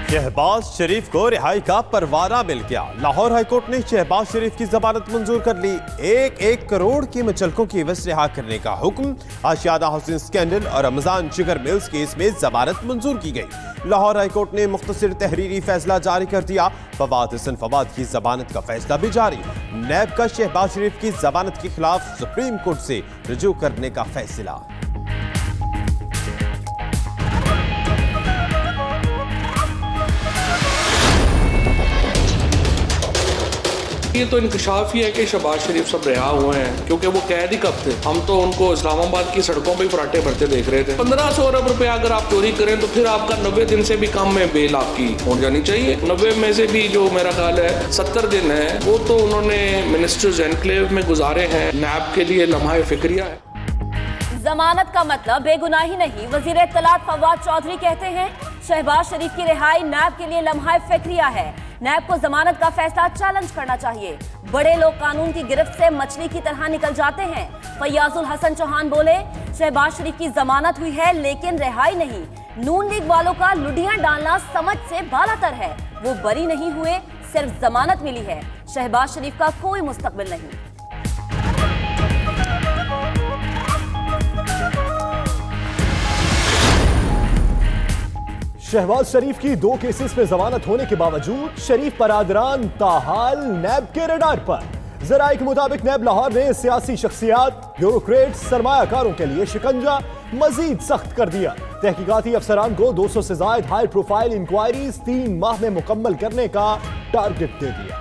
शहबाज शरीफ को रिहाई का परवाना मिल गया। लाहौर हाईकोर्ट ने शहबाज शरीफ की जमानत मंजूर कर ली। 1 करोड़ की मुचलकों की एवज रिहा करने का हुक्म। आशियाना हाउसिंग स्कैंडल और रमजान शुगर मिल्स केस में जमानत मंजूर की गई। लाहौर हाईकोर्ट ने मुख्तसर तहरीरी फैसला जारी कर दिया। फवाद हसन फवाद की जमानत का फैसला भी जारी। नैब का शहबाज शरीफ की जमानत के खिलाफ सुप्रीम कोर्ट से रुजू करने का फैसला। ये तो इंकशाफ ही है कि शहबाज शरीफ सब रिहा हुए हैं, क्योंकि वो कैद ही कब थे। हम तो उनको इस्लामाबाद की सड़कों पे फराटे भरते देख रहे थे। 1500 अरब रुपए अगर आप चोरी करें तो फिर आपका 90 दिन से भी कम में बेल आपकी हो जानी चाहिए। 90 में से भी जो मेरा ख्याल है 70 दिन है, वो तो उन्होंने मिनिस्टर्स एनक्लेव में गुजारे हैं। नैब के लिए लम्हा फिक्रिया है। जमानत का मतलब बेगुनाही नहीं। वजीर इत्तलात फवाद चौधरी कहते हैं शहबाज शरीफ की रिहाई नैब के लिए लम्हा फिक्रिया है। नैब को जमानत का फैसला चैलेंज करना चाहिए। बड़े लोग कानून की गिरफ्त से मछली की तरह निकल जाते हैं। फैयाजुल हसन चौहान बोले शहबाज शरीफ की जमानत हुई है लेकिन रिहाई नहीं। नून लीग वालों का लुडियां डालना समझ से बालातर है। वो बरी नहीं हुए, सिर्फ जमानत मिली है। शहबाज शरीफ का कोई मुस्तकबिल नहीं। शहबाज शरीफ की 2 केसेस में जमानत होने के बावजूद शरीफ बरादरान ताहाल नैब के रडार पर। जराये के मुताबिक नैब लाहौर ने सियासी शख्सियात, ब्यूरोक्रेट्स, सरमायाकारों के लिए शिकंजा मजीद सख्त कर दिया। तहकीकाती अफसरान को 200 से ज्यादा हाई प्रोफाइल इंक्वायरीज 3 माह में मुकम्मल करने का टारगेट दे दिया।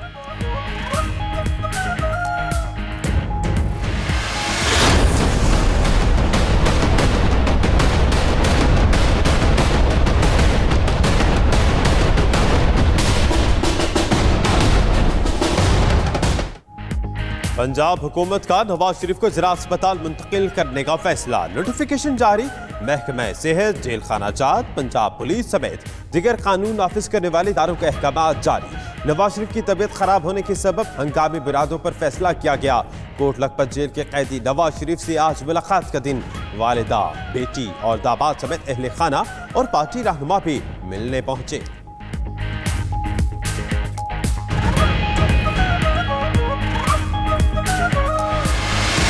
पंजाब हुकूमत का नवाज शरीफ को जिला अस्पताल मुंतकिल करने का फैसला। नोटिफिकेशन जारी। महकमा सेहत, जेल खाना जात, पंजाब पुलिस समेत दिगर कानून नाफिज करने वाले इदारों के अहकाम जारी। नवाज शरीफ की तबीयत खराब होने के सबब हंगामी बुनियादों पर फैसला किया गया। कोट लखपत जेल के कैदी नवाज शरीफ से आज मुलाकात का दिन। वालिदा, बेटी और दामाद समेत अहले खाना और पार्टी रहनुमा भी मिलने पहुंचे।